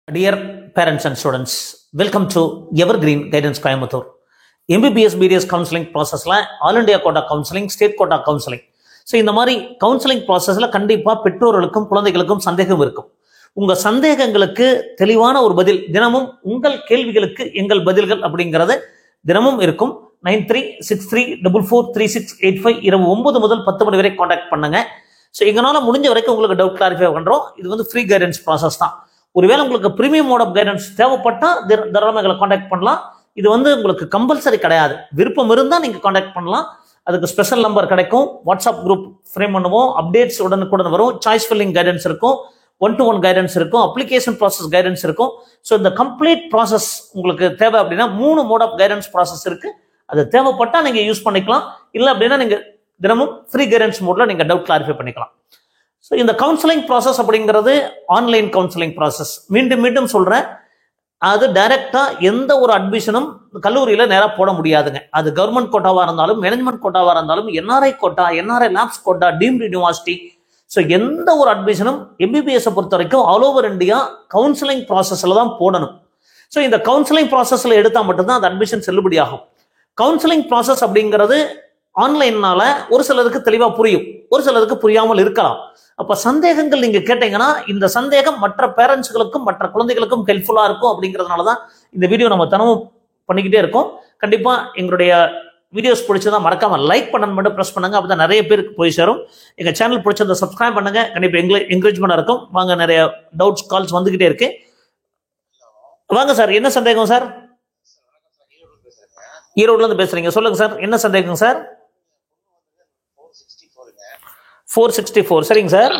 Dear parents and students, welcome to Evergreen Guidance Coimbatore. MBBS BDS counseling processல all India quota counselling, state quota counselling. So இந்த மாதிரி counselling ப்ராசஸில் கண்டிப்பாக பெற்றோர்களுக்கும் குழந்தைகளுக்கும் சந்தேகம் இருக்கும். உங்கள் சந்தேகங்களுக்கு தெளிவான ஒரு பதில் தினமும், உங்கள் கேள்விகளுக்கு எங்கள் பதில்கள் அப்படிங்கிறது தினமும் இருக்கும். 9363443685 இரவு 9 முதல் 10 மணி வரை காண்டாக்ட் பண்ணுங்க. ஸோ எங்களால் முடிஞ்ச வரைக்கும் உங்களுக்கு டவுட் கிளாரிஃபை பண்ணுறோம். இது வந்து ஃப்ரீ கைடன்ஸ் ப்ராசஸ் தான். ஒருவேளை உங்களுக்கு பிரீமியம் மோட் ஆஃப் கைடன்ஸ் தேவைப்பட்டால் தாராளமாக எங்களை காண்டாக்ட் பண்ணலாம். இது வந்து உங்களுக்கு கம்பல்சரி கிடையாது. விருப்பம் இருந்தால் நீங்கள் காண்டாக்ட் பண்ணலாம். அதுக்கு ஸ்பெஷல் நம்பர் கிடைக்கும். வாட்ஸ்அப் குரூப் ஃப்ரேம் பண்ணுவோம். அப்டேட்ஸ் உடனுக்குடன் வரும். சாய்ஸ் ஃபில்லிங் கைடன்ஸ் இருக்கும். 1-to-1 கைடன்ஸ் இருக்கும். அப்ளிகேஷன் ப்ராசஸ் கைடன்ஸ் இருக்கும். ஸோ இந்த கம்ப்ளீட் ப்ராசஸ் உங்களுக்கு தேவை அப்படின்னா 3 மோட் ஆஃப் கைடன்ஸ் ப்ராசஸ் இருக்கு. அது தேவைப்பட்டால் நீங்கள் யூஸ் பண்ணிக்கலாம். இல்லை அப்படின்னா நீங்கள் தினமும் ஃப்ரீ கைடன்ஸ் மோட்ல நீங்கள் டவுட் கிளாரிஃபை பண்ணிக்கலாம். ஸோ இந்த கவுன்சிலிங் ப்ராசஸ் அப்படிங்கிறது ஆன்லைன் கவுன்சிலிங் ப்ராசஸ். மீண்டும் மீண்டும் சொல்கிறேன், அது டைரெக்டாக எந்த ஒரு அட்மிஷனும் கல்லூரியில் நேராக போட முடியாதுங்க. அது கவர்மெண்ட் கோட்டாவாக இருந்தாலும், மேனேஜ்மெண்ட் கோட்டாவாக இருந்தாலும், NRI quota, NRI lapse quota, deemed university, so எந்த ஒரு அட்மிஷனும் எம்பிபிஎஸ்ஸை பொறுத்த வரைக்கும் ஆல் ஓவர் இந்தியா கவுன்சிலிங் ப்ராசஸில் தான் போடணும். ஸோ இந்த கவுன்சிலிங் ப்ராசஸில் எடுத்தால் மட்டும்தான் அந்த அட்மிஷன் செல்லுபடியாகும். கவுன்சிலிங் ப்ராசஸ் அப்படிங்கிறது ஆன்லைன்னால ஒரு சிலருக்கு தெளிவாக புரியும், ஒரு சிலருக்கு புரியாமல் இருக்கலாம். அப்போ சந்தேகங்கள் நீங்கள் கேட்டீங்கன்னா இந்த சந்தேகம் மற்ற பேரண்ட்ஸ்களுக்கும் மற்ற குழந்தைகளுக்கும் ஹெல்ப்ஃபுல்லாக இருக்கும். அப்படிங்கிறதுனால தான் இந்த வீடியோ நம்ம தினமும் பண்ணிக்கிட்டே இருக்கோம். கண்டிப்பாக எங்களுடைய வீடியோஸ் பிடிச்சதா மறக்காம லைக் பண்ணணும் மட்டும் ப்ரெஸ் பண்ணுங்க. அப்போ தான் நிறைய பேருக்கு போய் சேரும். எங்கள் சேனல் பிடிச்சதை சப்ஸ்கிரைப் பண்ணுங்க. கண்டிப்பாக என்கரேஜ்மெண்டாக இருக்கும். வாங்க, நிறைய டவுட்ஸ் கால்ஸ் வந்துகிட்டே இருக்கு. வாங்க சார், என்ன சந்தேகம் சார்? ஈரோடுலேருந்து பேசுறீங்க, சொல்லுங்க சார், என்ன சந்தேகம் சார்? 464. சரிங்க சார்.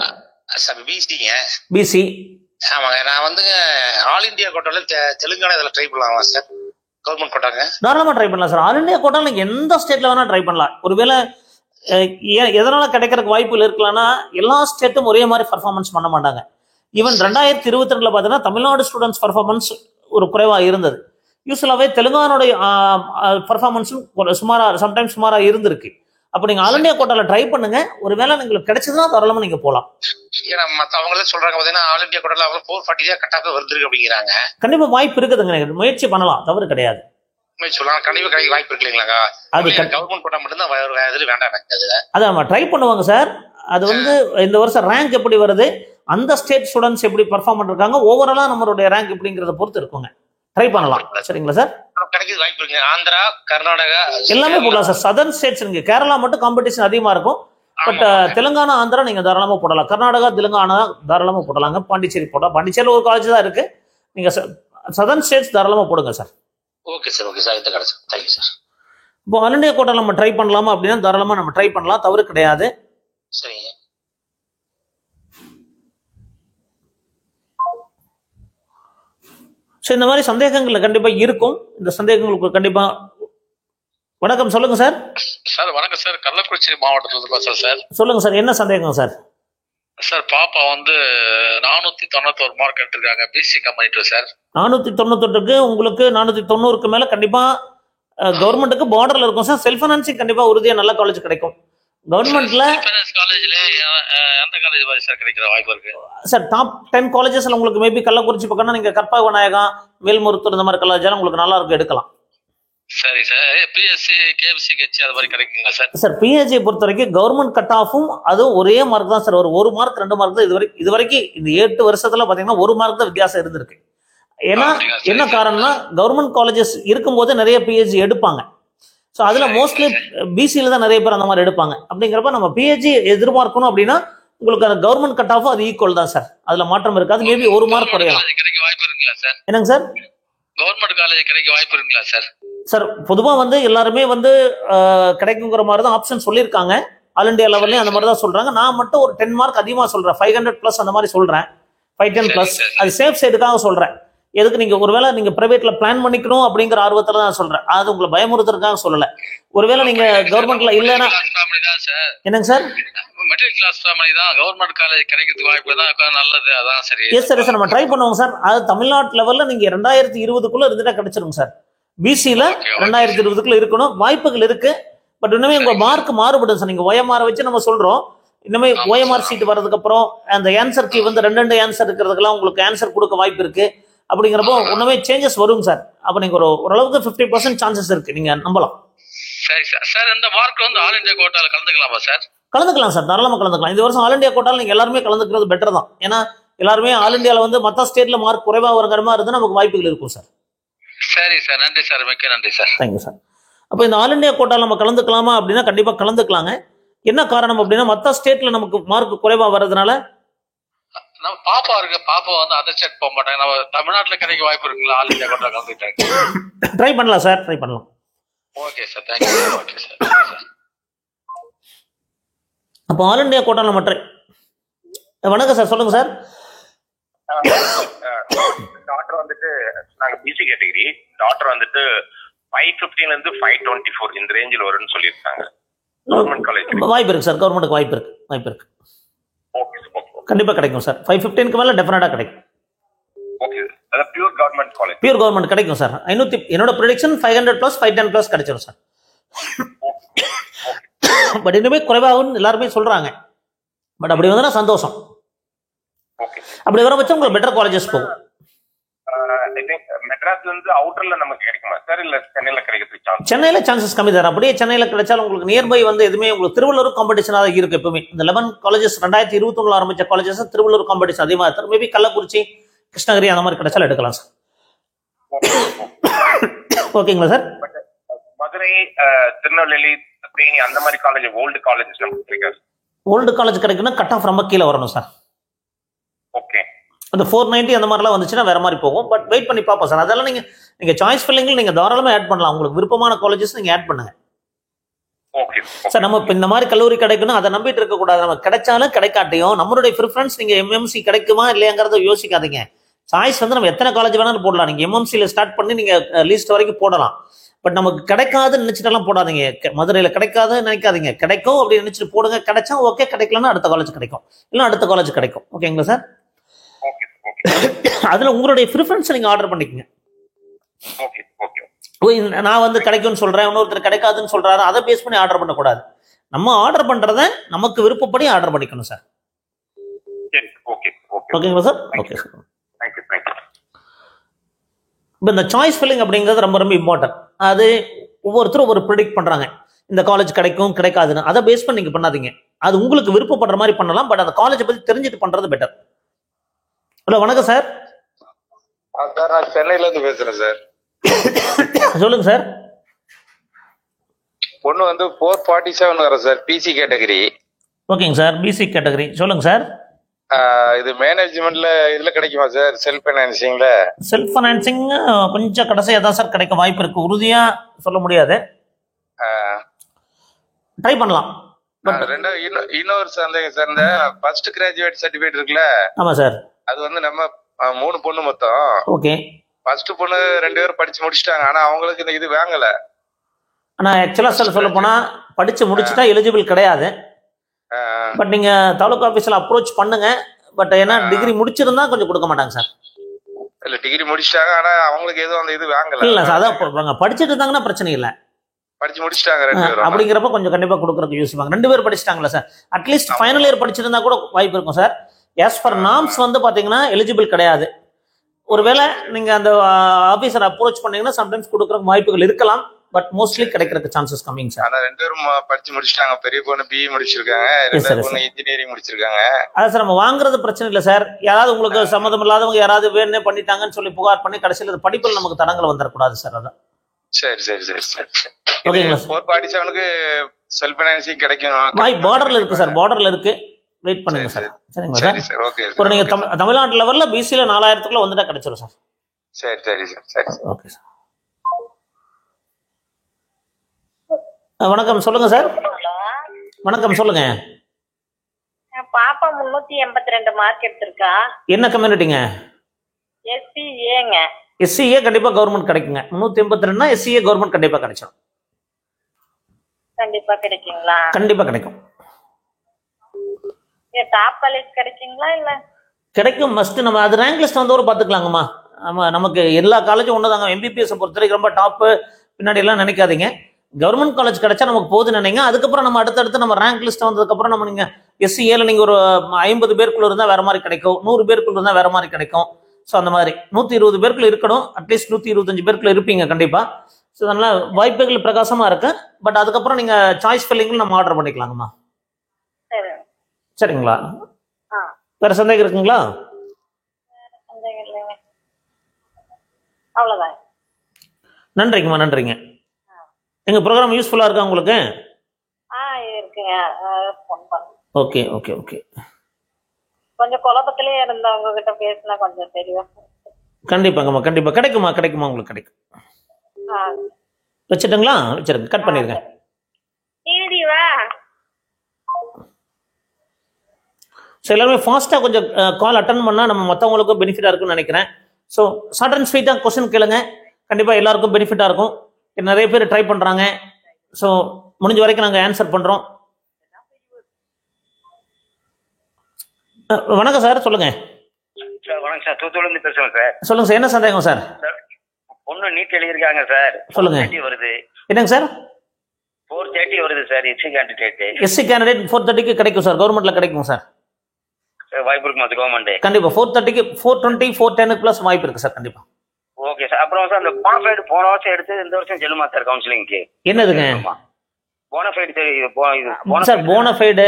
பிசி. ஆமாங்க, நான் வந்து ஆல் இந்தியா கோட்டால தெலுங்கானா இதில் ட்ரை பண்ணலாமா சார்? கவர்மெண்ட் கோட்டாங்க தாராளமாக ட்ரை பண்ணலாம் சார். ஆல் இந்தியா கோட்டால நீங்கள் எந்த ஸ்டேட்ல வேணா ட்ரை பண்ணலாம். ஒருவேளை எதனால கிடைக்கிறதுக்கு வாய்ப்புகள் இருக்கலாம்னா, எல்லா ஸ்டேட்டும் ஒரே மாதிரி பர்ஃபார்மன்ஸ் பண்ண மாட்டாங்க. ஈவன் 2022 பார்த்தீங்கன்னா தமிழ்நாடு ஸ்டூடெண்ட்ஸ் பர்ஃபார்மன்ஸ் ஒரு குறைவாக இருந்தது. யூஸ்வலாகவே தெலுங்கானோடைய பர்ஃபார்மன்ஸும் சுமாராக, சம்டைம்ஸ் சுமாராக இருந்திருக்கு. அப்போ நீங்கள் ஆல் இந்தியா கோட்டால ட்ரை பண்ணுங்க. ஒருவேளை உங்களுக்கு கிடைச்சதுன்னா தாராளமாக நீங்கள் போகலாம். ஏன்னா மற்ற அவங்களே சொல்றாங்க பார்த்தீங்கன்னா ஆல் இந்தியா கோட்டால அவங்க 440 தான் கட் ஆஃப் வருது அப்படிங்கிறாங்க. கண்டிப்பாக வாய்ப்பு இருக்குதுங்க, முயற்சி பண்ணலாம், தவறு கிடையாது. சொல்லலாம், கண்டிப்பாக கிடைக்க வாய்ப்பு இருக்கு இல்லைங்களா? அது கவர்மெண்ட் கோட்டா மட்டும்தான் வேண்டாம் எனக்கு. அதை நம்ம ட்ரை பண்ணுவாங்க சார். அது வந்து இந்த வருஷம் ரேங்க் எப்படி வருது, அந்த ஸ்டேட் ஸ்டூடெண்ட்ஸ் எப்படி பர்ஃபார்ம் பண்ணிருக்காங்க, ஓவராலா நம்மளுடைய ரேங்க் எப்படிங்கிறத பொறுத்து இருக்குங்க. ட்ரை பண்ணலாம். சரிங்களா சார்? கிடைக்கிறது வாய்ப்பு இருக்கு. ஆந்திரா, கர்நாடகா எல்லாமே போடலாம் சார். சதர்ன் ஸ்டேட்ஸ் இருக்கு. கேரளா மட்டும் காம்படிஷன் அதிகமா இருக்கும். பட் தெலுங்கானா, ஆந்திரா நீங்க தாராளமா போடலாம். கர்நாடகா, தெலுங்கானா தாராளமா போடலாங்க. பாண்டிச்சேரி போடலாம். பாண்டிச்சேரியில் ஒரு காலேஜ் தான் இருக்கு. நீங்க சதர்ன் ஸ்டேட்ஸ் தாராளமா போடுங்க sir. Okay sir, okay sir, கிடைச்சு தேங்க்யூ சார். இப்போ ஆல் இண்டியா கோட்டா நம்ம ட்ரை பண்ணலாமா அப்படின்னா தாராளமா நம்ம ட்ரை பண்ணலாம், தவறு கிடையாது. சரிங்க. ஸோ இந்த மாதிரி சந்தேகங்கள் கண்டிப்பாக இருக்கும். இந்த சந்தேகங்களுக்கு கண்டிப்பாக வணக்கம், சொல்லுங்க சார். சார் வணக்கம் சார், கள்ளக்குறிச்சி மாவட்டத்தில் பேசுகிறேன் சார். சொல்லுங்க சார், என்ன சந்தேகம் சார்? சார் பாப்பா வந்து 491 மார்க் எடுத்திருக்காங்க, பிசி கம்ப்ளீட் சார். 498க்கு உங்களுக்கு 490க்கு மேலே கண்டிப்பாக கவர்மெண்ட்டுக்கு பார்டரில் இருக்கும் சார். செல்ஃப் ஃபைனான்சிங் கண்டிப்பாக உறுதியாக நல்ல காலேஜ் கிடைக்கும். கவர்மெண்ட்ல காலேஜ்ல எந்த காலேஜ் சார் கிடைக்கிற வாய்ப்பு இருக்கு சார்? டாப் 10 காலேஜஸ்ல உங்களுக்கு மேபி கள்ளக்குறிச்சி பக்கம்னா நீங்க கற்பக விநாயகம், மேல்மருத்தூர் இந்த மாதிரி காலேஜ் எல்லாம் உங்களுக்கு நல்லா இருக்கும், எடுக்கலாம். சரி சார். பிஎஸ்சி, கேஎம்சி, கட்சி அது மாதிரி கிடைக்குங்களா சார்? சார் பிஹெச்சி பொறுத்த வரைக்கும் கவர்மெண்ட் கட் ஆஃபும் அதுவும் ஒரே மார்க் தான் சார். ஒரு மார்க் 2 மார்க் தான் இது வரைக்கும் இந்த 8 வருஷத்துல பாத்தீங்கன்னா 1 மார்க் தான் வித்தியாசம் இருந்திருக்கு. ஏன்னா என்ன காரணம்னா, கவர்மெண்ட் காலேஜஸ் இருக்கும்போது நிறைய பிஹெச்சி எடுப்பாங்க. ஸோ அதில் மோஸ்ட்லி பிசியில் தான் நிறைய பேர் அந்த மாதிரி எடுப்பாங்க. அப்படிங்கிறப்ப நம்ம பிஹெச்சி எதிர்பார்க்கணும் அப்படின்னா உங்களுக்கு அந்த கவர்மெண்ட் கட் ஆஃபும் அது ஈக்குவல் தான் சார். அதில் மாற்றம் இருக்காது. மேபி 1 மார்க் குறையலாம். கிடைக்க வாய்ப்பு இருக்குங்களா சார்? என்னங்க சார்? கவர்மெண்ட் காலேஜ் கிடைக்க வாய்ப்பு இருக்குங்களா சார்? சார் பொதுவாக வந்து எல்லாருமே வந்து கிடைக்குங்கிற மாதிரி தான் ஆப்ஷன் சொல்லியிருக்காங்க. ஆல் இண்டியா லெவல்லையும் அந்த மாதிரி தான் சொல்கிறாங்க. நான் மட்டும் ஒரு 10 மார்க் அதிகமாக சொல்கிறேன், 500+ அந்த மாதிரி சொல்கிறேன், 510+. அது சேஃப் சைடுக்காக சொல்கிறேன். எதுக்கு நீங்கள் ஒருவேளை நீங்கள் ப்ரைவேட்ல பிளான் பண்ணிக்கணும் அப்படிங்கிற ஆர்வத்தில் தான் சொல்கிறேன். அது உங்களை பயமுறுத்துறதுக்காக சொல்லலை. ஒருவேளை நீங்கள் கவர்மெண்ட்ல இல்லைன்னா என்னங்க சார்? மிடில் கிளாஸ் ஃபேமிலி தான் கவர்மெண்ட் காலேஜ் கிடைக்கிறதுக்கு வாய்ப்பு தான் நல்லது. அதான் சரி. எஸ் சார், நம்ம ட்ரை பண்ணுவோம் சார். அது தமிழ்நாட்டு லெவலில் நீங்கள் 2020க்குள்ள இருந்துட்டா கிடைச்சிருங்க சார். பிசியில் 2020க்குள்ள இருக்கணும், வாய்ப்புகள் இருக்கு. பட் இன்னுமே உங்க மார்க் மாறுபடும் சார். நீங்க OMR வச்சு நம்ம சொல்றோம். இன்னுமே OMR சீட் வர்றதுக்கு அப்புறம் அந்த ஆன்சர் கீ வந்து 2 ஆன்சர் இருக்கிறதுக்கெல்லாம் உங்களுக்கு ஆன்சர் கொடுக்க வாய்ப்பு இருக்கு. அப்படிங்கிறப்போ ஒன்றுமே சேஞ்சஸ் வரும் சார். அப்போ நீங்கள் ஓரளவுக்கு 50% சான்சஸ் இருக்கு, நீங்கள் நம்பலாம். சரி சார். சார் இந்த மார்க் வந்து ஆல் இந்தியா கோட்டால கலந்துக்கலாமா சார்? கலந்துக்கலாம் சார், தாராளமாக கலந்துக்கலாம். இந்த வருஷம் ஆல் இந்தியா கோட்டால நீங்கள் எல்லாருமே கலந்துக்கிறது பெட்டர் தான். ஏன்னா எல்லாருமே ஆல் இந்தியாவில் வந்து மற்ற ஸ்டேட்ல மார்க் குறைவாக வருங்கிற மாதிரி இருந்தால் நமக்கு வாய்ப்புகள் இருக்கும் சார். சரி சார், நன்றி சார், மிக்க நன்றி சார். Thank you sir. அப்போ இந்த ஆல் இந்தியா கோட்டால நம்ம கலந்துக்கலாமா அப்படின்னா கண்டிப்பாக கலந்துக்கலாங்க. என்ன காரணம் அப்படின்னா மற்ற ஸ்டேட்ல நமக்கு மார்க் குறைவாக வர்றதுனால நம்ம பாப்பா இருக்கு, பாப்பா வந்து அதர் ஸ்டேட் போக மாட்டாங்க. நம்ம தமிழ்நாட்டில் கிடைக்க வாய்ப்பு இருக்குங்களா ஆல் இந்தியா கோட்டா கலந்துட்டாங்க? ட்ரை பண்ணலாம் சார், ட்ரை பண்ணலாம். Okay sir, thank you. Okay sir. அப்போ ஆல் இந்தியா கோட்டால நம்ம ட்ரை. வணக்கம் சார், சொல்லுங்க சார். டாக்டர் வந்துட்டு நாங்க பிசி கேட்டகரி. டாக்டர் வந்துட்டு 515 இருந்து 524 இந்த ரேஞ்சில் வரும்னு சொல்லியிருக்காங்க. கவர்மெண்ட் காலேஜ் வாய்ப்பு இருக்கு சார், கவர்மெண்ட்டுக்கு வாய்ப்பு இருக்கு, வாய்ப்பு இருக்கு. ஓகே சார், கண்டிப்பாக கிடைக்கும் சார். 515க்கு மேலே டெஃபினட்டாக கிடைக்கும். ஓகே. அதாவது pure government college, pure government கிடைக்கும் சார். என்னோட ப்ரெடிக்ஷன் 500+, 510+ கிடைச்சிடும் சார். பட் இன்னுமே குறைவாகும்னு எல்லாருமே சொல்றாங்க. பட் அப்படி வந்தா சந்தோஷம். அப்படி வர பட்சம் உங்களுக்கு பெட்டர் காலேஜஸ் போகும். மெட்ராஸ்ல இருந்து அவுட்டர்ல நமக்கு கிடைக்குமா சார், இல்ல சென்னையில கிடைக்கிறதுக்கு சான்ஸ்? சென்னையில சான்சஸ் கம்மி சார். அப்படியே சென்னையில கிடைச்சாலும் உங்களுக்கு நியர்பை வந்து எதுவுமே உங்களுக்கு திருவள்ளூர் காம்படிஷனாக இருக்கு எப்பவுமே. இந்த 11 காலேஜஸ் 2021 ஆரம்பிச்ச காலேஜஸ் திருவள்ளூர் காம்படிஷன் அதிகமாக இருக்கும். மேபி கள்ளக்குறிச்சி, கிருஷ்ணகிரி அந்த மாதிரி கிடைச்சாலும் எடுக்கலாம் சார். ஓகேங்களா சார்? மதுரை, திருநெல்வேலி, தேனி அந்த மாதிரி காலேஜ், ஓல்டு காலேஜஸ் நமக்கு கிடைக்காது. ஓல்டு காலேஜ் கிடைக்குன்னா கட் ஆஃப் ரொம்ப கீழே வரணும் சார். ஓகே. அந்த 490 அந்த மாதிரிலாம் வந்துச்சுன்னா வேற மாதிரி போகும். பட் வெயிட் பண்ணி பார்ப்போம் சார். அதெல்லாம் நீங்க சாய்ஸ் ஃபில்லிங்கில் நீங்க தாராளமாக ஆட் பண்ணலாம். உங்களுக்கு விருப்பமான காலேஜஸ் நீங்க ஆட் பண்ணுங்க. Okay sir. நம்ம இப்போ இந்த மாதிரி கல்லூரி கிடைக்கணும் அதை நம்பிட்டு இருக்கக்கூடாது. நம்ம கிடைச்சாலும் கிடைக்காட்டியும் நம்மளுடைய ப்ரிஃபரன்ஸ் நீங்க எம்எம்சி கிடைக்குமா இல்லையாங்கிறத யோசிக்காதீங்க. சாய்ஸ் வந்து நம்ம எத்தனை காலேஜ் வேணாலும் போடலாம். நீங்க எம்எம்சியில் ஸ்டார்ட் பண்ணி நீங்க லிஸ்ட் வரைக்கும் போடலாம். பட் நமக்கு கிடைக்காதுன்னு நினைச்சிட்டெல்லாம் போடாதீங்க. மதுரையில் கிடைக்காதுன்னு நினைக்காதீங்க. கிடைக்கும் அப்படின்னு நினைச்சிட்டு போடுங்க. கிடைச்சா ஓகே, கிடைக்கலன்னா அடுத்த காலேஜ் கிடைக்கும், இல்லை அடுத்த காலேஜ் கிடைக்கும். ஓகேங்களா சார்? அதுல உங்களுடைய ப்ரிஃபரன்ஸ் நீங்க ஆர்டர் பண்ணிக்கங்க. நான் வந்து கிடைக்கும்னு சொல்றேன், இன்னொருத்தர் கிடைக்காதுன்னு சொல்றாரு, அதை பேஸ் பண்ணி ஆர்டர் பண்ணக்கூடாது. நம்ம ஆர்டர் பண்றத நமக்கு விருப்பப்படி ஆர்டர் பண்ணிக்கணும் சார். ஓகேங்களா சார்? Okay sir. இப்போ இந்த சாய்ஸ் ஃபில்லிங் அப்படிங்கிறது ரொம்ப ரொம்ப இம்பார்ட்டன்ட். அது ஒவ்வொருத்தரும் ஒவ்வொரு ப்ரிடிக்ட் பண்றாங்க. இந்த காலேஜ் கிடைக்கும் கிடைக்காதுன்னு அதை பேஸ் பண்ணி நீங்க பண்ணாதீங்க. அது உங்களுக்கு விருப்பப்படுற மாதிரி பண்ணலாம். பட் அந்த காலேஜை பத்தி தெரிஞ்சுட்டு பண்றது பெட்டர். ஹலோ, வணக்கம் சார். சார் நான் சென்னையில இருந்து பேசுறேன் சார். சொல்லுங்க சார். பொண்ணு வந்து 447 வர சார், பிசி கேட்டகரி. ஓகேங்க சார், பிசி கேட்டகரி. சொல்லுங்க சார். இது மேனேஜ்மெண்ட்ல இதுல கிடைக்குமா சார், செல்ஃப் ஃபைனான்சிங்ல? செல்ஃப் ஃபைனான்சிங் கொஞ்சம் கடைசியா தான் சார் கிடைக்க வாய்ப்பு இருக்கு. உறுதியா சொல்ல முடியாது, ட்ரை பண்ணலாம். இன்னொரு சந்தேகம் சார், இந்த ஃபர்ஸ்ட் கிராஜுவேட் சர்டிபிகேட் இருக்குல்ல? ஆமா சார். அது வந்து நம்ம 3 பொண்ணு மொத்தம். ஓகே. ஃபர்ஸ்ட் பொண்ணு 2 பேரும் படிச்சு முடிச்சிட்டாங்க. ஆனா அவங்களுக்கு இந்த இது வாங்கல. ஆனா ஆக்சுவலா சார் சொல்ல போனா படிச்சு முடிச்சுட்டா எலிஜிபிள் கிடையாது. பட் நீங்க தாலுகா ஆபீஸ்ல அப்ரோச் பண்ணுங்க. பட் ஏன்னா டிகிரி முடிச்சிருந்தா கொஞ்சம் கொடுக்க மாட்டாங்க சார். இல்ல டிகிரி முடிச்சிட்டாங்க, ஆனா அவங்களுக்கு எதுவும் அந்த இது வாங்கல. இல்ல சார், அதான் படிச்சுட்டு இருந்தாங்கன்னா பிரச்சனை இல்ல. படிச்சு முடிச்சிட்டாங்க 2 பேரும். அப்படிங்கிறப்ப கொஞ்சம் கண்டிப்பா கொடுக்கறதுக்கு யோசிப்பாங்க. 2 பேர் படிச்சிட்டாங்களா சார், அட்லீஸ்ட் ஃபைனல் இயர் படிச்சிருந்தா கூட வாய்ப்பு இருக்கும் சார். as per norms வந்து பாத்தீங்கன்னா எலிஜிபிள் கிடையாது. ஒருவேளை நீங்க அந்த ஆபீசர் அப்ரோச் பண்ணீங்கன்னா சம்டைம்ஸ் கொடுக்கறதுக்கு வாய்ப்புகள் இருக்கலாம். பட் மோஸ்ட்லி கிடைக்கிறதுக்கு சான்சஸ் கம்மிங் சார். ஆனா 2 பேரும் படிச்சு முடிச்சிட்டாங்க. பெரிய பொண்ணு பிஇ முடிச்சிருக்காங்க, 2 பொண்ணு இன்ஜினியரிங் முடிச்சிருக்காங்க. அதான் சார், நம்ம வாங்குறது பிரச்சனை இல்லை சார். யாராவது உங்களுக்கு சம்மந்தம் இல்லாதவங்க யாராவது வேணும்னே பண்ணிட்டாங்கன்னு சொல்லி புகார் பண்ணி கடைசியில் படிப்பில் நமக்கு தடங்கள் வந்துடக்கூடாது சார். அதான். சரி சரி சரி சரி. ஓகேங்களா? 447க்கு செல்ஃப் ஃபைனான்சிங் கிடைக்கும். பார்டர்ல இருக்கு சார், பார்டர்ல இருக்கு. வெயிட் பண்ணுங்க சார். சரிங்களா சார்? ஓகே. ஒரு நீங்க தமிழ்நாட்டு லெவல்ல பிசில 4000க்குள்ள வந்துட்டா கிடைச்சிடும் சார். சரி சரி சார். சரி. Okay sir. வணக்கம், சொல்லுங்க சார். வணக்கம், சொல்லுங்க. பாப்பா 382 மார்க் எடுத்திருக்கா. என்ன கம்யூனிட்டிங்க? எஸ்சிஏங்க. எஸ்சிஏ கண்டிப்பா கவர்மெண்ட் கிடைக்குங்க. 382னா எஸ்சிஏ கவர்மெண்ட் கண்டிப்பா கிடைச்சிடும். கண்டிப்பா கிடைக்குங்களா? கண்டிப்பா கிடைக்கும். டாப் காலேஜ் கிடைக்குங்களா? இல்ல கிடைக்கும், மஸ்ட். நம்ம அது ரேங்க் லிஸ்ட் வந்தவரை பாத்துக்கலாங்கம்மா. ஆமா, நமக்கு எல்லா காலேஜும் ஒண்ணுதாங்க. எம்பிபிஎஸ் பொறுத்த வரைக்கும் ரொம்ப டாப்பு பின்னாடி எல்லாம் நினைக்காதீங்க. கவர்மெண்ட் காலேஜ் கிடைச்சா நமக்கு போகுதுன்னு நினைங்க. அதுக்கப்புறம் நம்ம அடுத்தடுத்து நம்ம ரேங்க் லிஸ்ட் வந்ததுக்கப்புறம் நம்ம நீங்க எஸ்சிஏல நீங்க ஒரு 50 பேருக்குள்ள இருந்தா வேற மாதிரி கிடைக்கும், 100 பேருக்குள்ள இருந்தா வேற மாதிரி கிடைக்கும். ஸோ அந்த மாதிரி 120 பேருக்குள்ள இருக்கணும், அட்லீஸ்ட் 125 பேருக்குள்ள இருப்பீங்க கண்டிப்பாக. ஸோ அதனால் வாய்ப்புகள் பிரகாசமாக இருக்கு. பட் அதுக்கப்புறம் நீங்கள் சாய்ஸ் ஃபில்லிங்கில் நம்ம ஆர்டர் பண்ணிக்கலாங்கம்மா. சரி. சரிங்களா? ஆ. வேறு சந்தேகம் இருக்குங்களா? சந்தேகம் இல்லைங்க. அவ்வளோதான். நன்றிங்கம்மா, நன்றிங்க. எங்கள் ப்ரோக்ராம் யூஸ்ஃபுல்லாக இருக்கா உங்களுக்கு? இருக்குங்க. ஃபோன் பண்ண. Okay okay okay. கொஞ்சம் குழப்பத்திலே இருந்த உங்ககிட்ட பேசினா கொஞ்சம் தெரியும். கண்டிப்பாங்கம்மா, கண்டிப்பாக கிடைக்குமா, கிடைக்குமா, உங்களுக்கு கிடைக்கும். வச்சுட்டுங்களா? வச்சிருங்க, கட் பண்ணிருங்க. ஸோ எல்லாருமே ஃபாஸ்ட்டாக கொஞ்சம் கால் அட்டன் பண்ணால் நம்ம மற்றவங்களுக்கும் பெனிஃபிட்டாக இருக்குன்னு நினைக்கிறேன். ஸோ ஷார்ட் அண்ட் ஸ்வீட்டாக கொஸ்டின் கேளுங்க, கண்டிப்பாக எல்லாருக்கும் பெனிஃபிட்டாக இருக்கும். நிறைய பேர் ட்ரை பண்ணுறாங்க. ஸோ முடிஞ்ச வரைக்கும் நாங்கள் ஆன்சர் பண்ணுறோம். வணக்கம் சார், சொல்லுங்க. சார் வணக்கம் சார், தூத்துக்குடியிலிருந்து பேசுறேன் சார். சொல்லுங்க சார், என்ன சந்தேகம் சார்? பொண்ணு நீட் எழுதியிருக்காங்க சார். சொல்லுங்க. 430 வருது. என்னங்க சார்? 430 வருது sir. SC candidate. SC candidate 430க்கு கிடைக்கும் சார், கவர்மெண்ட்ல கிடைக்கும் சார். வாய்ப்பு இருக்குமா அது கவர்மெண்ட்? கண்டிப்பா 430க்கு 420 410 பிளஸ் வாய்ப்பு இருக்கு சார், கண்டிப்பா. Okay sir. அப்புறம் சார் அந்த போனஃபைடு போன வருஷம் எடுத்து இந்த வருஷம் செல்லுமா சார் கவுன்சிலிங்க்கு? என்னதுங்க bona fide sir? Bona fide,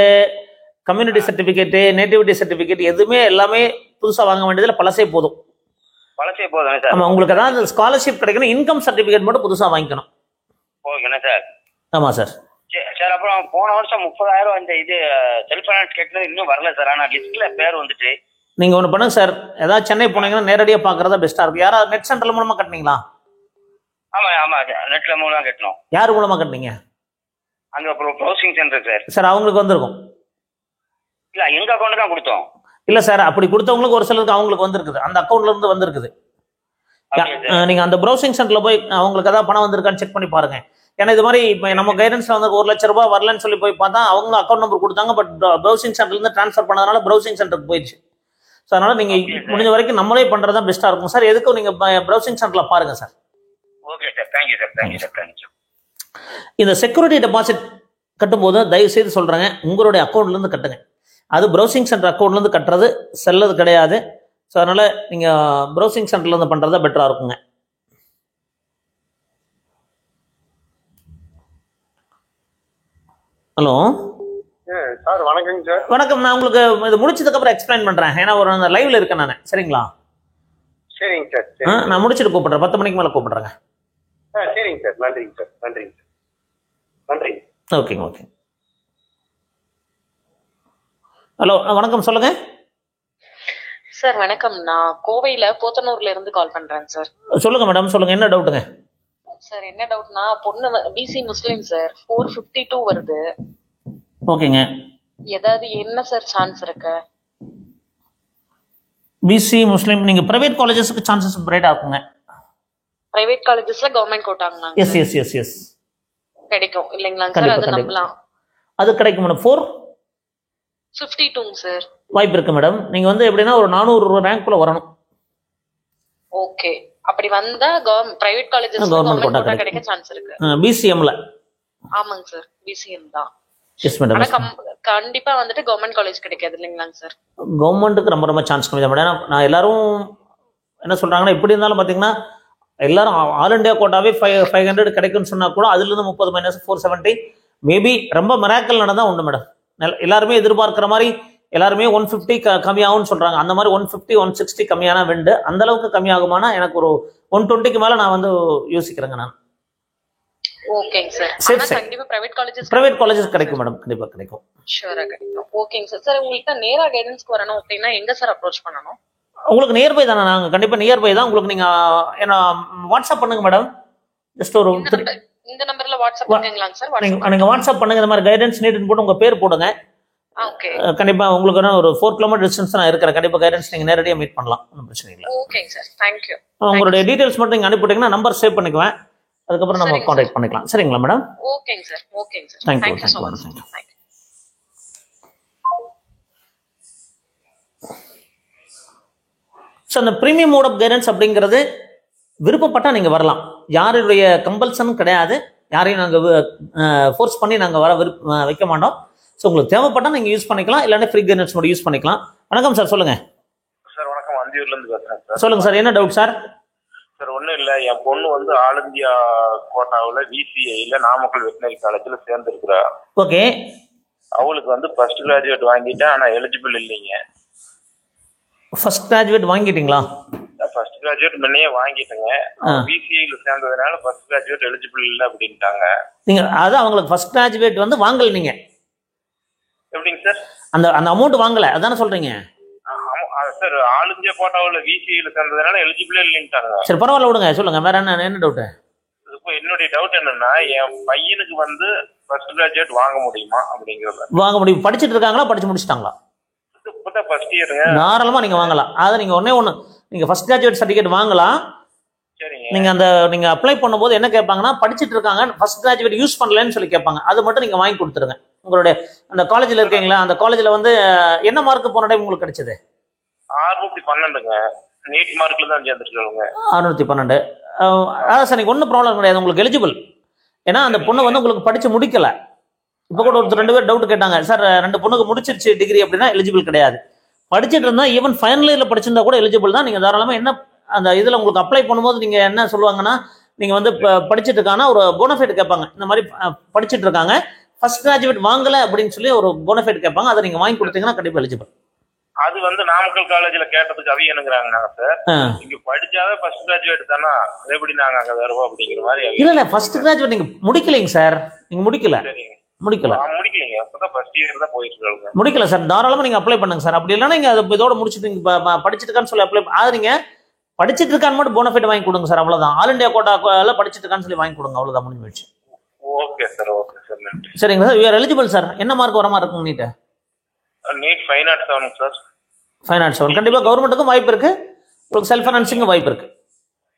community certificate, nativity certificate எதுவுமே எல்லாமே புதுசா வாங்க வேண்டியதுல பழசே போதும். பழசே போதும் சார். ஆமா, உங்களுக்கு ஏதாவது ஸ்காலர்ஷிப் கிடைக்கணும், இன்கம் சர்டிபிகேட் மட்டும் புதுசா வாங்கிக்கணும். ஓகேண்ணா சார். ஆமா சார். சார் அப்புறம் போன வருஷம் 30,000 இந்த இது செல்ஃப் ஃபைனான்ஸ் கேட்டது இன்னும் வரல சார். ஆனா லிஸ்ட்ல பேர் வந்துட்டு. நீங்க ஒண்ணு பண்ணுங்க சார், ஏதாவது சென்னை போனீங்கன்னா நேரடியாக பாக்குறதா பெஸ்டா இருக்கும். யாராவது நெட் சென்டர் மூலமா கட்டினீங்களா? ஆமா ஆமா, நெட்ல மூலமா கட்டணும். யார் மூலமா கட்டினீங்க? அங்க ப்ரௌசிங் சென்டர் சார். சார் அவங்களுக்கு வந்திருக்கும். இல்ல எங்க அக்கௌண்ட் தான் கொடுத்தோம். இல்ல சார், அப்படி கொடுத்தவங்களுக்கு ஒரு சிலருக்கு அவங்களுக்கு வந்திருக்குது, அந்த அக்கௌண்ட்ல இருந்து வந்திருக்குது. நீங்க அந்த ப்ரௌசிங் சென்டர்ல போய் அவங்களுக்கு ஏதாவது பணம் வந்திருக்கான்னு செக் பண்ணி பாருங்க. ஏன்னா இது மாதிரி இப்போ நம்ம கைடன்ஸ்ல வந்து 1 லட்சம் ரூபாய் வரலன்னு சொல்லி போய் பார்த்தா அவங்க அக்கௌண்ட் நம்பர் கொடுத்தாங்க, பட் ப்ரௌசிங் சென்டர்ல இருந்து ட்ரான்ஸ்ஃபர் பண்ணதுனால ப்ரௌசிங் சென்டருக்கு போயிடுச்சு. ஸோ அதனால நீங்க முடிஞ்ச வரைக்கும் நம்மளே பண்றதா பெஸ்டா இருக்கும் சார். எதுக்கும் நீங்க ப்ரௌசிங் சென்டர்ல பாருங்க sir. Okay sir, thank you sir, thank you sir, thank you. இந்த செக்யூரிட்டி டெபாசிட் கட்டும்போது தயவு செய்து சொல்றேங்க, உங்களுடைய அக்கௌண்ட்ல இருந்து கட்டுங்க. அது ப்ரௌசிங் சென்டர் அக்கௌண்ட்ல இருந்து கட்டுறது செல்லது கிடையாது. ஸோ அதனால நீங்க ப்ரௌசிங் சென்டர்ல இருந்து பண்றதா பெட்டரா இருக்குங்க. ஹலோ சார், வணக்கங்க சார். வணக்கம். நான் உங்களுக்கு இது முடிச்சதுக்கு அப்புறம் எக்ஸ்பிளைன் பண்றேன். ஏன்னா ஒரு அந்த லைவ்ல இருக்கேன் நான். சரிங்களா? சரிங்க சார். நான் முடிச்சுட்டு கூப்பிடுறேன், 10 மணிக்கு மேல கூப்பிடுறேங்க. சரிங்க சார். நன்றிங்க சார், நன்றிங்க சார், நன்றிங்க. ஓகேங்க, ஓகே. ஹலோ வணக்கம், சொல்லுங்க சார். வணக்கம், நான் கோவையில போத்தனூர்ல இருந்து கால் பண்றேன் சார். சொல்லுங்க மேடம், சொல்லுங்க, என்ன டவுட்டுங்க? சார் என்ன டவுட்னா, பொண்ணு பிசி முஸ்லிம் சார், 452 வருது. ஓகேங்க. ஏதாவது என்ன சார் சான்ஸ் இருக்கு? பிசி முஸ்லிம் நீங்க பிரைவேட் காலேஜஸ்க்கு சான்சஸ் பிரைட்டா இருக்குங்க. பிரைவேட் காலேஜஸ்ல கவர்மெண்ட் கோட்டாங்களா? எஸ் எஸ் எஸ் எஸ் கிடைக்கும் இல்லைங்களா சார்? அது நம்பலாம். அது கிடைக்கும் மேடம். 452 சார் வாய்ப்பு இருக்கு மேடம். நீங்க வந்து எப்படின்னா ஒரு 400 ரேங்க்குள்ள வரணும். ஓகே, அப்படி வந்தா பிரைவேட் காலேஜஸ் கவர்மெண்ட் கோட்டா கிடைக்க சான்ஸ் இருக்கு. பிசிஎம்ல. ஆமாங்க சார், பிசிஎம் தான். Yes madam. ஆனா கண்டிப்பா வந்துட்டு கவர்மெண்ட் காலேஜ் கிடைக்காது இல்லைங்களா சார்? கவர்மெண்ட்டுக்கு ரொம்ப ரொம்ப சான்ஸ் கம்மி தான் மேடம். நான் எல்லாரும் என்ன சொல்றாங்கன்னா, இப்படி இருந்தாலும் பாத்தீங்கன்னா எல்லாரும் ஆல் இண்டியா கோட்டாவே 500 கிடைக்கும்னு சொன்னா கூட அதுல இருந்து 30 மைனஸ் 470 மேபி ரொம்ப மிராக்கல் நடந்தா உண்டு மேடம். எல்லாருமே எதிர்பார்க்கிற மாதிரி எல்லாருமே 150 கம்மியாகும்னு சொல்றாங்க. அந்த மாதிரி 150 160 கம்மியான வெண்டு அந்த அளவுக்கு கம்மியாகுமானா எனக்கு ஒரு 120க்கு மேல நான் வந்து யோசிக்கிறேங்க நான். ஓகேங்க சார். ஆனா கண்டிப்பா பிரைவேட் காலேஜஸ் கிடைக்கும் மேடம், கண்டிப்பா கிடைக்கும். ஷூரா கிடைக்கும். ஓகேங்க சார். சார் உங்களுக்கு நேரா கைடன்ஸ்க்கு வரணும் அப்படின்னா எங்க சார் அப்ரோச் பண்ணணும்? உங்களுக்கு நியர்பை தானே? நாங்க கண்டிப்பா நியர்பை தான். உங்களுக்கு நீங்க என்ன வாட்ஸ்அப் பண்ணுங்க மேடம். ஜஸ்ட் ஒரு இந்த நம்பர்ல வாட்ஸ்அப் பண்ணுங்களா சார்? நீங்க வாட்ஸ்அப் பண்ணுங்க. இந்த மாதிரி கைடன்ஸ் நீட்னு போட்டு உங்க பேர் போடுங்க. ஓகே, கண்டிப்பா உங்களுக்கு ஒரு 4 கிலோமீட்டர் டிஸ்டன்ஸ் நான் இருக்கிறேன். கண்டிப்பா கைடன்ஸ் நீங்க நேரடியாக மீட் பண்ணலாம், ஒன்றும் பிரச்சனை இல்லை. ஓகேங்க சார், தேங்க்யூ. உங்களுடைய டீடைல்ஸ் மட்டும் நீங்க அனுப்பிட்டீங்கன்னா நம்பர் சேவ் பண்ணிக்குவேன், அதுக்கப்புறம் நம்ம கான்டாக்ட் பண்ணிக்கலாம். சரிங்களா மேடம்? ஓகேங்க சார், ஓகேங்க sir. Thank you so much. So அந்த ப்ரீமியம் மோட் ஆஃப் கைடன்ஸ் அப்படிங்கிறது விருப்பப்பட்டா நீங்க வரலாம். யாருடைய கம்பல்சனும் கிடையாது. யாரையும் நாங்கள் ஃபோர்ஸ் பண்ணி நாங்கள் வைக்க மாட்டோம். ஸோ உங்களுக்கு தேவைப்பட்டா நீங்கள் யூஸ் பண்ணிக்கலாம், இல்லைன்னா ஃப்ரீ கைடன்ஸ் மட்டும் யூஸ் பண்ணிக்கலாம். வணக்கம் சார், சொல்லுங்க சார் வணக்கம். அந்தியூர்ல இருந்து பேசுறேன் சார். சொல்லுங்க சார், என்ன டவுட் சார்? சார் ஒன்றும் இல்லை, என் பொண்ணு வந்து ஆல் இந்தியா கோட்டாவில் VCIல நாமக்கல் வெட்டினரி காலேஜில் சேர்ந்துருக்குறா. ஓகே. அவளுக்கு வந்து ஃபர்ஸ்ட் கிராஜுவேட் வாங்கிட்டேன், ஆனால் எலிஜிபிள் இல்லைங்க. ஃபர்ஸ்ட் கிராஜுவேட் வாங்கிட்டீங்களா? ஃபர்ஸ்ட் கிராஜுவேட் முன்னையே வாங்கிட்டேங்க. VCIல சேர்ந்ததுனால ஃபர்ஸ்ட் கிராஜுவேட் எலிஜிபிள் இல்லை அப்படின்ட்டாங்க. நீங்க அதான் அவங்களுக்கு ஃபர்ஸ்ட் கிராஜுவேட் வந்து வாங்கல நீங்க? எப்படிங்க சார்? அந்த அந்த அமௌண்ட் வாங்கல அதானே சொல்றீங்க? சார் ஆல் இந்தியா கோட்டாவில் VCIல சேர்ந்ததுனால எலிஜிபிளே இல்லைன்ட்டாங்க. சரி பரவாயில்ல விடுங்க, சொல்லுங்க வேற என்ன டவுட்? இப்போ என்னுடைய டவுட் என்னன்னா, என் பையனுக்கு வந்து ஃபர்ஸ்ட் கிராஜுவேட் வாங்க முடியுமா அப்படிங்கிறத. வாங்க முடியும். படிச்சுட்டு இருக்காங்களா, படிச்சு முடிச்சிட்டாங்களா? இப்போதான் ஃபர்ஸ்ட் இயருங்க. தாராளமா நீங்க வாங்கலாம். அதை நீங்க ஒண்ணு நீங்க ஃபர்ஸ்ட் கிராஜுவேட் சர்டிஃபிகேட் வாங்கலாம். சரிங்க. நீங்க அப்ளை பண்ணும்போது என்ன கேட்பாங்கன்னா, படிச்சுட்டு இருக்காங்க ஃபர்ஸ்ட் கிராஜுவேட் யூஸ் பண்ணலன்னு சொல்லி கேட்பாங்க. அது மட்டும் நீங்க வாங்கி கொடுத்துருங்க. உங்களுடைய அந்த காலேஜ்ல இருக்கீங்களா, அந்த காலேஜ்ல வந்து என்ன மார்க் போன டைம் உங்களுக்கு கிடைச்சது? 612ங்க. நீட் மார்க்ல தான் சேர்ந்துருக்காங்க. 612. அதான் சார், நீங்க ஒன்றும் ப்ராப்ளம் கிடையாது, உங்களுக்கு எலிஜிபிள். ஏன்னா அந்த பொண்ணு வந்து உங்களுக்கு படிச்சு முடிக்கல. இப்போ கூட ஒருத்தர் 2 பேர் டவுட் கேட்டாங்க, சார் 2 பொண்ணுக்கு முடிச்சிருச்சு டிகிரி அப்படின்னா எலிஜிபிள் கிடையாது. படிச்சுட்டு இருந்தா ஈவன் ஃபைனல் இயர்ல படிச்சிருந்தா கூட எலிஜிபிள் தான். நீங்க தாராளமா என்ன அந்த இதுல உங்களுக்கு அப்ளை பண்ணும்போது நீங்க என்ன சொல்லுவாங்கன்னா, நீங்க வந்து படிச்சுட்டு இருக்காங்கன்னா ஒரு போனஃபைட் கேட்பாங்க. இந்த மாதிரி படிச்சுட்டு இருக்காங்க, ஃபர்ஸ்ட் கிராஜுவேட் வாங்கல அப்படின்னு சொல்லி ஒரு போனஃபைட் கேட்பாங்க. அதை நீங்க வாங்கி கொடுத்தீங்கன்னா கண்டிப்பா எலிஜிபிள். அது வந்து நாமக்கல் காலேஜ்ல கேட்டதுக்கு அவி என்னங்கிறாங்க, சார் இங்க படிச்சாவே ஃபர்ஸ்ட் கிராஜுவேட் தானா, அது எப்படி நாங்க அங்க வருவோம் அப்படிங்கிற மாதிரி. இல்ல ஃபர்ஸ்ட் கிராஜுவேட் நீங்க முடிக்கலைங்க சார், நீங்க முடிக்கல. முடிக்கல முடிக்கலைங்க, அப்பதான் ஃபர்ஸ்ட் இயர் தான் போயிட்டு இருக்காங்க. முடிக்கல சார், தாராளமா நீங்க அப்ளை பண்ணுங்க சார். அப்படி இல்லைன்னா நீங்க இதோட முடிச்சுட்டு படிச்சுட்டு இருக்கான்னு சொல்லி அப்ளை ஆகுறீங்க. படிச்சுட்டு இருக்கான்னு மட்டும் போனஃபைட் வாங்கி கொடுங்க சார், அவ்வளவுதான். ஆல் இந்தியா கோட்டால படிச்சுட்டு இருக்கான்னு சொல்லி வாங்கி கொடுங்க, அவ்வளவுதான், முடிஞ்சு போயிடுச்சு. ஓகே சார், ஓகே சார், நன்றி. சரிங்க sir, you are eligible sir. என்ன மார்க் வர மாதிரி இருக்குங்க நீட்? NEET 507 sir. 507 கண்டிப்பா கவர்மெண்ட்டுக்கும் வாய்ப்பு இருக்கு, உங்களுக்கு செல்ஃப் ஃபைனான்சிங்கும் வாய்ப்பு இருக்கு.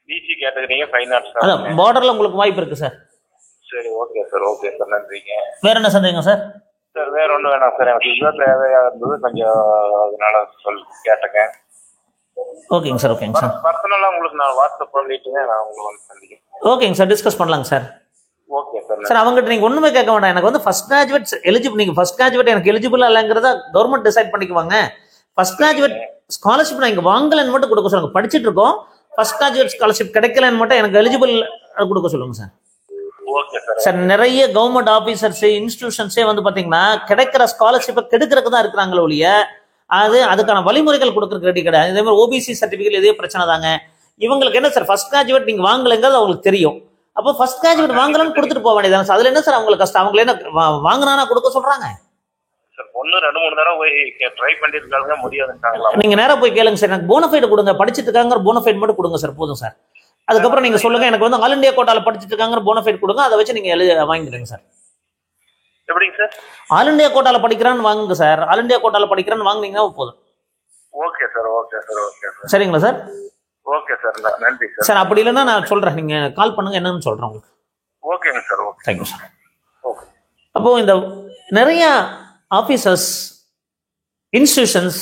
பிசி கேட்டகரிங்க 507. அதான் பார்டர்ல உங்களுக்கு வாய்ப்பு இருக்கு சார். சரி, ஓகே சார், ஓகே சார், நன்றிங்க. வேற என்ன சந்தேகம் சார்? சார் வேற ஒன்றும் வேணாம் சார், எனக்கு இதுதான் தேவையா இருந்தது, கொஞ்சம் அதனால கேட்டேங்க. ஓகேங்க சார், ஓகேங்க சார். பர்சனலாக உங்களுக்கு நான் வாட்ஸ்அப் பண்ணிட்டுங்க, நான் உங்களை வந்து சந்திக்கிறேன். ஓகேங்க சார், டிஸ்கஸ் பண்ணலாங்க சார். Okay sir. சார் அவங்ககிட்ட நீங்க ஒண்ணுமே கேட்க வேண்டாம், எனக்கு வந்து ஃபர்ஸ்ட் கிராஜுவேட் எலிஜிபிள், நீங்க ஃபர்ஸ்ட் கிராஜுவேட் எனக்கு எலிஜிபிள் இல்லைங்கிறத கவர்மெண்ட் டிசைட் பண்ணிக்குவாங்க. ஃபர்ஸ்ட் கிராஜுவேட் ஸ்காலர்ஷிப் நான் இங்க வாங்கலன்னு மட்டும் கொடுக்க சொல்லுங்க. படிச்சுட்டு இருக்கோம், ஃபர்ஸ்ட் கிராஜுவேட் ஸ்காலர்ஷிப் கிடைக்கலன்னு மட்டும் எனக்கு எலிஜிபிள் கொடுக்க சொல்லுங்க சார். Okay sir. சார் நிறைய கவர்மெண்ட் ஆபீசர்ஸ் இன்ஸ்டிடியூஷன்ஸே வந்து பாத்தீங்கன்னா கிடைக்கிற ஸ்காலர்ஷிப்பை கெடுக்கிறதுக்கு தான் இருக்கிறாங்களே ஒழிய அதுக்கான வழிமுறைகள் கொடுக்கறதுக்கு ரெடி கிடையாது. இதே மாதிரி ஓபிசி சர்டிபிகேட் இதே பிரச்சனை தாங்க. இவங்களுக்கு என்ன சார், ஃபர்ஸ்ட் கிராஜுவேட் நீங்க வாங்கலைங்கிறது அவங்களுக்கு தெரியும். அப்போ ஃபர்ஸ்ட் கிராஜுவேட் வாங்கலன்னு கொடுத்துட்டு போக வேண்டியதாங்க சார். அதுல என்ன சார் அவங்களுக்கு கஷ்டம்? அவங்களை என்ன வாங்கினா கொடுக்க சொல்றாங்க? சார் பொண்ணு 2-3 தடவை போய் ட்ரை பண்ணிருக்காங்க, முடியாதுட்டாங்களா? நீங்க நேரா போய் கேளுங்க சார், எனக்கு போனஃபைட் கொடுங்க, படிச்சுட்டு இருக்காங்க போனஃபைட் மட்டும் கொடுங்க சார், போதும் சார். அதுக்கப்புறம் நீங்க சொல்லுங்க, எனக்கு வந்து ஆல் இந்தியா கோட்டால படிச்சுட்டு இருக்காங்க போனஃபைட் கொடுங்க, அதை வச்சு நீங்க வாங்கிடுங்க சார். எப்படிங்க சார்? ஆல் இந்தியா கோட்டால படிக்கிறான்னு வாங்குங்க சார், ஆல் இந்தியா கோட்டால படிக்கிறான்னு வாங்குனீங்கன்னா போதும். Okay sir, okay sir, okay sir. சரிங்களா சார்? ஓகே சார், நன்றி சார். சார் அப்படி இல்லைன்னா நான் சொல்றேன், நீங்க கால் பண்ணுங்க, என்னன்னு சொல்றேன் உங்களுக்கு. ஓகேங்க sir, okay. Thank you sir. Okay. அப்போ இந்த நிறைய ஆபீசர்ஸ் இன்ஸ்டிடியூஷன்ஸ்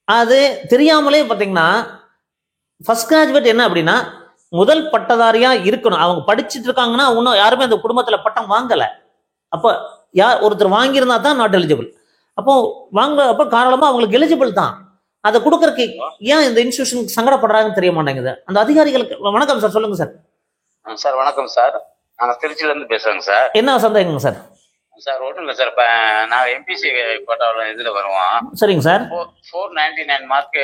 அது தெரியாமலே பார்த்தீங்கன்னா ஃபர்ஸ்ட் கிராஜுவேட் என்ன அப்படின்னா முதல் பட்டதாரியா இருக்கணும். அவங்க படிச்சுட்டு இருக்காங்கன்னா இன்னும் யாருமே அந்த குடும்பத்துல பட்டம் வாங்கலை. அப்போ ஒருத்தர் வாங்கியிருந்தா தான் நாட் எலிஜிபிள். அப்போ காரணமா அவங்களுக்கு எலிஜிபிள் தான். அதை கொடுக்கறதுக்கு ஏன் இந்த இன்ஸ்டிடியூஷனுக்கு சங்கடப்படுறாங்கன்னு தெரிய மாட்டேங்குது அந்த அதிகாரிகளுக்கு. வணக்கம் சார், சொல்லுங்க சார். சார் வணக்கம் சார், நாங்கள் திருச்சியில இருந்து பேசுறேங்க சார். என்ன சந்தேகங்க சார்? சார் ஒன்றும் இல்லை சார், இப்போ நான் எம்பிசி கோட்டாவில் இதில் வருவோம். சரிங்க சார். 499 மார்க்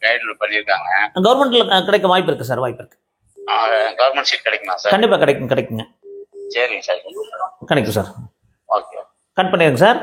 கைடு பண்ணியிருக்காங்க. கவர்மெண்ட்ல கிடைக்க வாய்ப்பு இருக்கு சார், வாய்ப்பு இருக்கு. கவர்மெண்ட் சீட் கிடைக்குமா சார்? கண்டிப்பா கிடைக்குங்க. சரிங்க சார், கிடைக்கும் சார். ஓகே, கட் பண்ணிடுங்க சார்.